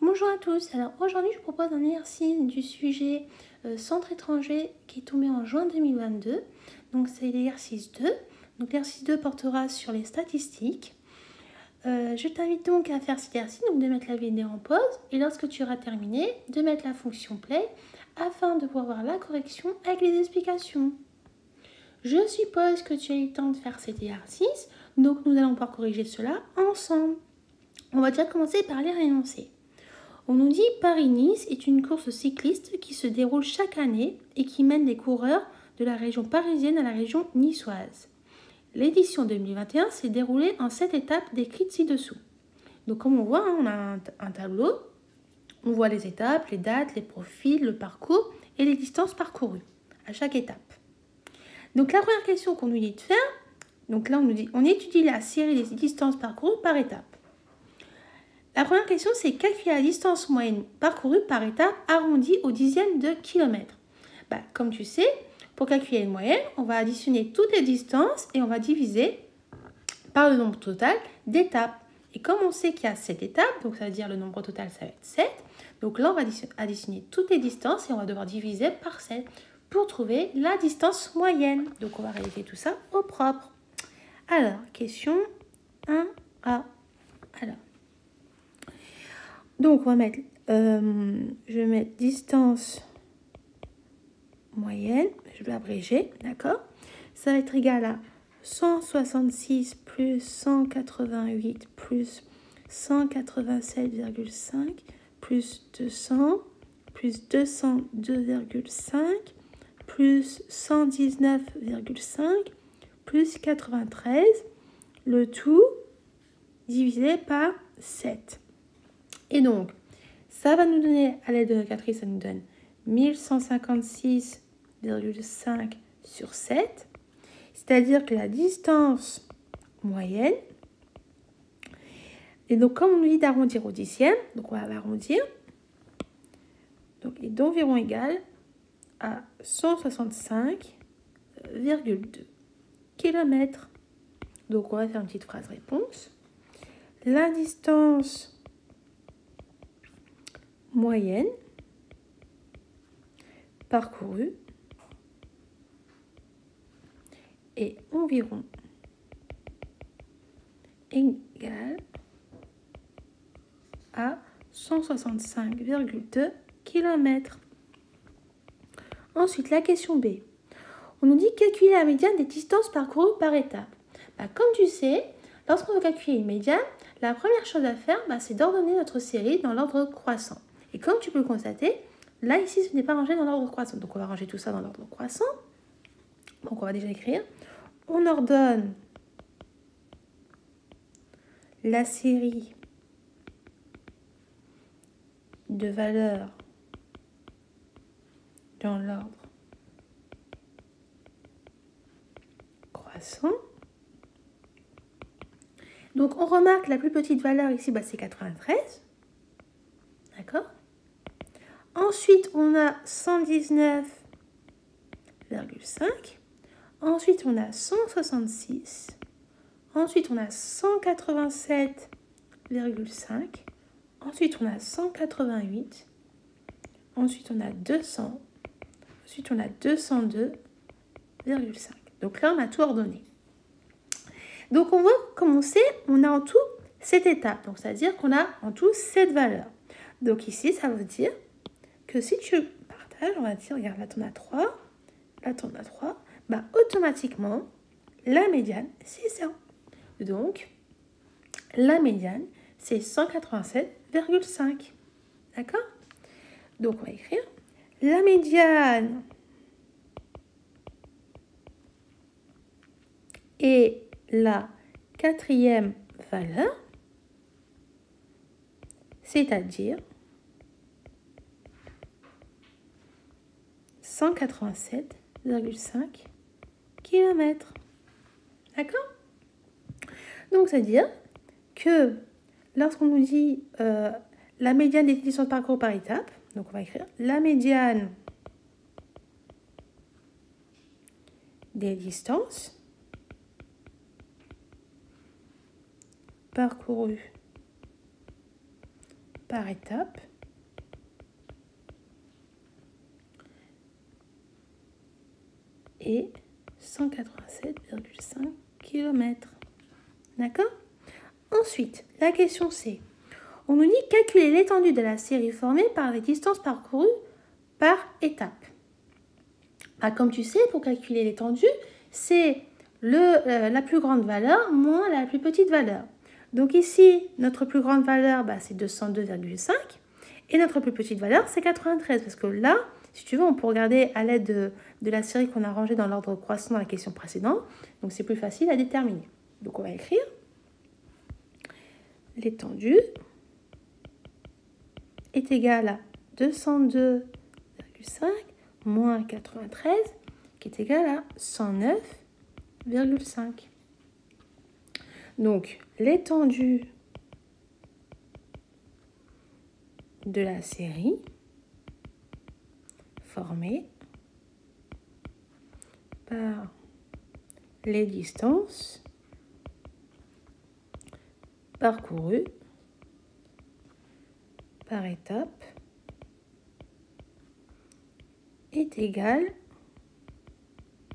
Bonjour à tous, alors aujourd'hui je vous propose un exercice du sujet centre étranger qui est tombé en juin 2022. Donc c'est l'exercice 2. Donc l'exercice 2 portera sur les statistiques. Je t'invite donc à faire cet exercice, donc de mettre la vidéo en pause et lorsque tu auras terminé, de mettre la fonction play afin de pouvoir voir la correction avec les explications. Je suppose que tu as eu le temps de faire cet exercice, donc nous allons pouvoir corriger cela ensemble. On va déjà commencer par lire l'énoncé. On nous dit Paris-Nice est une course cycliste qui se déroule chaque année et qui mène les coureurs de la région parisienne à la région niçoise. L'édition 2021 s'est déroulée en 7 étapes décrites ci-dessous. Donc comme on voit, on a un tableau, on voit les étapes, les dates, les profils, le parcours et les distances parcourues à chaque étape. Donc la première question qu'on nous dit de faire, donc là on nous dit on étudie la série des distances parcourues par étape. La première question, c'est calculer la distance moyenne parcourue par étape arrondie au dixième de kilomètre. Comme tu sais, pour calculer une moyenne, on va additionner toutes les distances et on va diviser par le nombre total d'étapes. Et comme on sait qu'il y a 7 étapes, donc ça veut dire le nombre total, ça va être 7. Donc là, on va additionner toutes les distances et on va devoir diviser par 7 pour trouver la distance moyenne. Donc on va réaliser tout ça au propre. Alors, question 1A. Alors. Donc, on va mettre, je vais mettre distance moyenne, je vais abréger, d'accord? Ça va être égal à 166 plus 188 plus 187,5 plus 200 plus 202,5 plus 119,5 plus 93, le tout divisé par 7. Et donc, ça va nous donner, à l'aide de la calculatrice, ça nous donne 1156,5 sur 7. C'est-à-dire que la distance moyenne, et donc comme on nous dit d'arrondir au dixième, donc on va l'arrondir, donc est d'environ égal à 165,2 km. Donc on va faire une petite phrase réponse. La distance moyenne parcourue est environ égale à 165,2 km. Ensuite, la question B. On nous dit calculer la médiane des distances parcourues par étape. Comme tu sais, lorsqu'on veut calculer une médiane, la première chose à faire, c'est d'ordonner notre série dans l'ordre croissant. Et comme tu peux le constater, là, ici, ce n'est pas rangé dans l'ordre croissant. Donc, on va ranger tout ça dans l'ordre croissant. Donc, on va déjà écrire. On ordonne la série de valeurs dans l'ordre croissant. Donc, on remarque la plus petite valeur ici, c'est 93. D'accord ? Ensuite, on a 119,5. Ensuite, on a 166. Ensuite, on a 187,5. Ensuite, on a 188. Ensuite, on a 200. Ensuite, on a 202,5. Donc là, on a tout ordonné. Donc, on voit, comme on sait, on a en tout 7 étapes. Donc, c'est-à-dire qu'on a en tout 7 valeurs. Donc, ici, ça veut dire que si tu partages, on va dire, regarde, là, tu en as 3. Là, tu en as 3. Automatiquement, la médiane, c'est ça. Donc, la médiane, c'est 187,5. D'accord? Donc, on va écrire la médiane est la quatrième valeur, c'est-à-dire 187,5 km. D'accord? Donc, c'est-à-dire que lorsqu'on nous dit la médiane des distances parcourues par étape, donc on va écrire la médiane des distances parcourues par étape et 187,5 km. D'accord? Ensuite, la question C. On nous dit calculer l'étendue de la série formée par les distances parcourues par étape. Comme tu sais, pour calculer l'étendue, c'est la plus grande valeur moins la plus petite valeur. Donc ici, notre plus grande valeur, c'est 202,5 et notre plus petite valeur, c'est 93. Parce que là, si tu veux, on peut regarder à l'aide de la série qu'on a rangée dans l'ordre croissant dans la question précédente. Donc c'est plus facile à déterminer. Donc on va écrire l'étendue est égale à 202,5 moins 93 qui est égal à 109,5. Donc, l'étendue de la série formée par les distances parcourues par étape est égale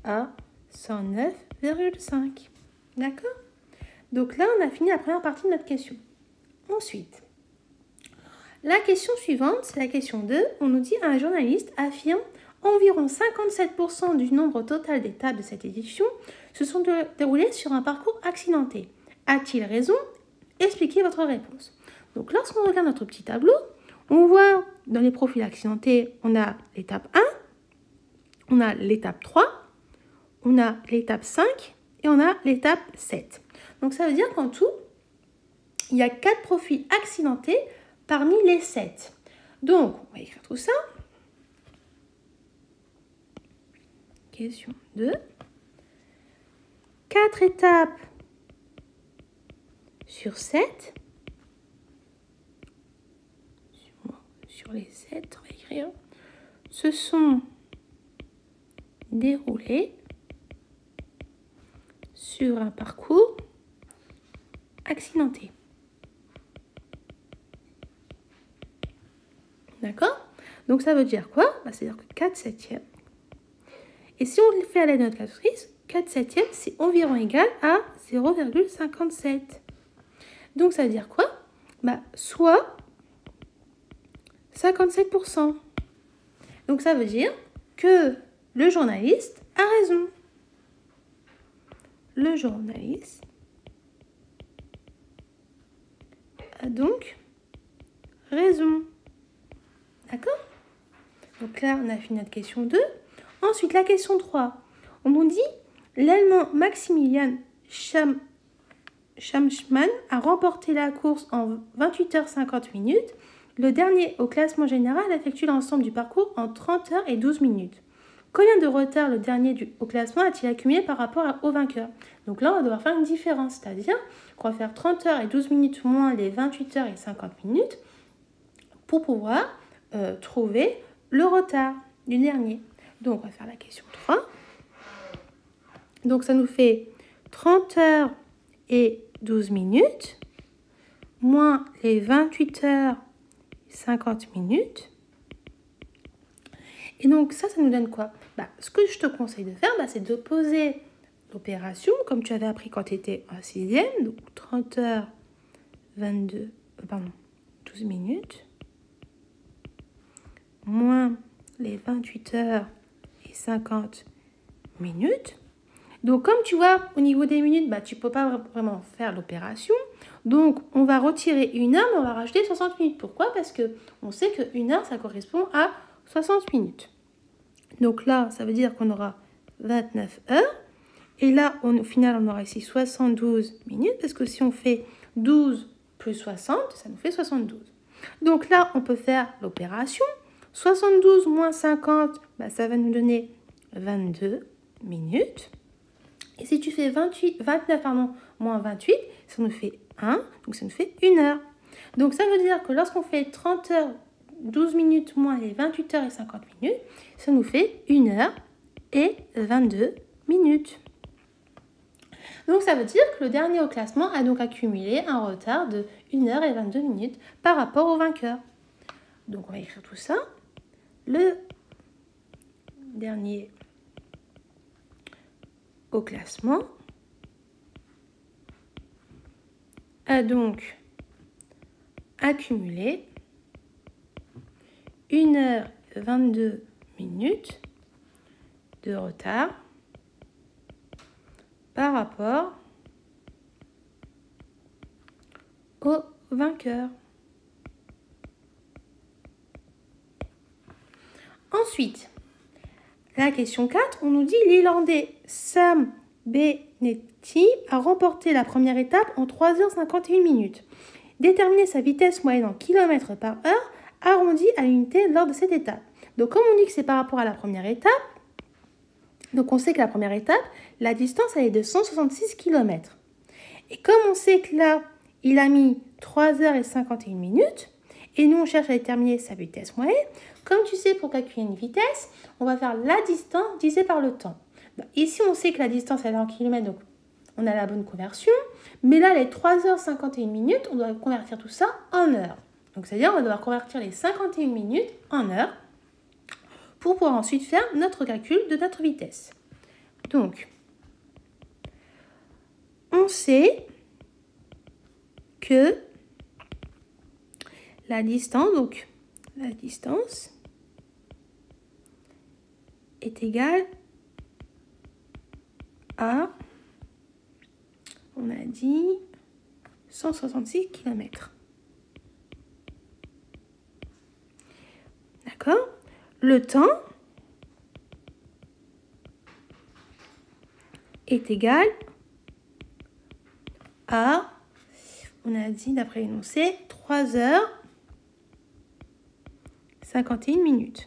à 109,5. D'accord? Donc là, on a fini la première partie de notre question. Ensuite, la question suivante, c'est la question 2. On nous dit un journaliste affirme environ 57% du nombre total d'étapes de cette édition se sont déroulées sur un parcours accidenté. A-t-il raison? Expliquez votre réponse. Donc lorsqu'on regarde notre petit tableau, on voit dans les profils accidentés, on a l'étape 1, on a l'étape 3, on a l'étape 5 et on a l'étape 7. Donc ça veut dire qu'en tout, il y a 4 profils accidentés parmi les 7. Donc, on va écrire tout ça. Question 2. 4 étapes sur 7. Sur les 7, on va écrire. Se sont déroulées sur un parcours accidenté. D'accord? Donc ça veut dire quoi? C'est-à-dire que 4 septièmes. Et si on le fait à l'aide de notre calculatrice, 4 septièmes, c'est environ égal à 0,57. Donc ça veut dire quoi? Soit 57%. Donc ça veut dire que le journaliste a raison. Le journaliste a donc raison. D'accord? Donc là, on a fini notre question 2. Ensuite, la question 3. On nous dit, l'Allemand Maximilian Schamschmann a remporté la course en 28h50. Le dernier au classement général effectue l'ensemble du parcours en 30h12. Combien de retard le dernier au classement a-t-il accumulé par rapport au vainqueur? Donc là, on va devoir faire une différence, c'est-à-dire qu'on va faire 30h12 moins les 28h50 pour pouvoir trouver le retard du dernier. Donc, on va faire la question 3. Donc, ça nous fait 30h12 moins les 28h50. Et donc, ça nous donne quoi? Ce que je te conseille de faire, c'est de poser l'opération, comme tu avais appris quand tu étais en 6e, donc 30h12 moins les 28h50. Donc, comme tu vois, au niveau des minutes, tu ne peux pas vraiment faire l'opération. Donc, on va retirer 1 heure, mais on va rajouter 60 minutes. Pourquoi? Parce qu'on sait que 1 heure, ça correspond à 60 minutes. Donc là, ça veut dire qu'on aura 29 heures. Et là, au final, on aura ici 72 minutes. Parce que si on fait 12 plus 60, ça nous fait 72. Donc là, on peut faire l'opération. 72 moins 50, ça va nous donner 22 minutes. Et si tu fais 29 moins 28, ça nous fait 1. Donc ça nous fait 1 heure. Donc ça veut dire que lorsqu'on fait 30h12 moins les 28h50, ça nous fait 1h22. Donc ça veut dire que le dernier au classement a donc accumulé un retard de 1h22 par rapport au vainqueur. Donc on va écrire tout ça. Le dernier au classement a donc accumulé 1h22 de retard par rapport au vainqueur. Ensuite, la question 4, on nous dit l'Irlandais Sam Bennetty a remporté la première étape en 3h51. Déterminer sa vitesse moyenne en km par heure arrondie à l'unité lors de cette étape. Donc comme on dit que c'est par rapport à la première étape, donc on sait que la première étape, la distance elle est de 166 km. Et comme on sait que là, il a mis 3h51, et nous on cherche à déterminer sa vitesse moyenne, comme tu sais pour calculer une vitesse, on va faire la distance divisée par le temps. Donc, ici on sait que la distance elle est en kilomètres, donc on a la bonne conversion. Mais là, les 3h51, on doit convertir tout ça en heures. Donc, c'est-à-dire on va devoir convertir les 51 minutes en heures pour pouvoir ensuite faire notre calcul de notre vitesse. Donc, on sait que la distance est égale à, on a dit, 166 km. D'accord? Le temps est égal à, on a dit d'après l'énoncé, 3h51.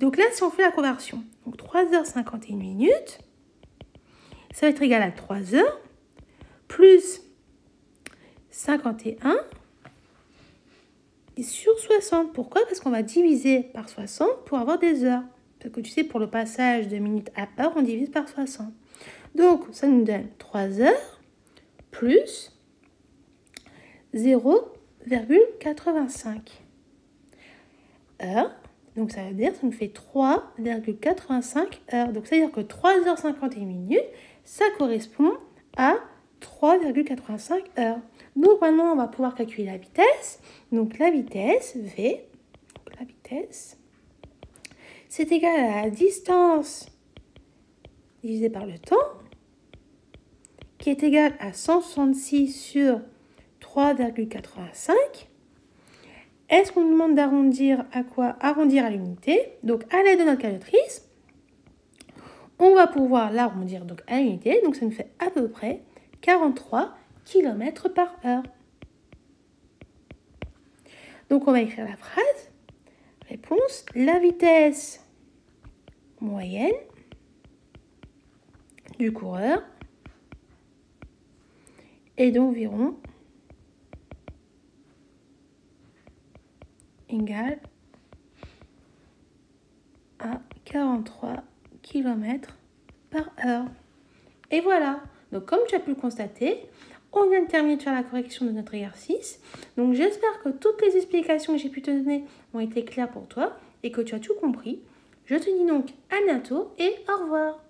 Donc là, si on fait la conversion, donc 3h51, ça va être égal à 3 heures plus 51 sur 60. Pourquoi? Parce qu'on va diviser par 60 pour avoir des heures. Parce que tu sais, pour le passage de minutes à heure, on divise par 60. Donc, ça nous donne 3 heures plus 0,85 heures. Donc, ça veut dire que ça nous fait 3,85 heures. Donc, ça veut dire que 3h51, ça correspond à 3,85 heures. Donc, maintenant, on va pouvoir calculer la vitesse. Donc, la vitesse, V, c'est égal à la distance divisée par le temps, qui est égal à 166 sur 3,85. Est-ce qu'on nous demande d'arrondir à quoi? Arrondir à l'unité. Donc, à l'aide de notre calculatrice, on va pouvoir l'arrondir donc à l'unité. Donc, ça nous fait à peu près 43 km par heure. Donc, on va écrire la phrase. Réponse, la vitesse moyenne du coureur est d'environ égale à 43 km par heure. Et voilà. Donc, comme tu as pu le constater, on vient de terminer de faire la correction de notre exercice. Donc, j'espère que toutes les explications que j'ai pu te donner ont été claires pour toi et que tu as tout compris. Je te dis donc à bientôt et au revoir.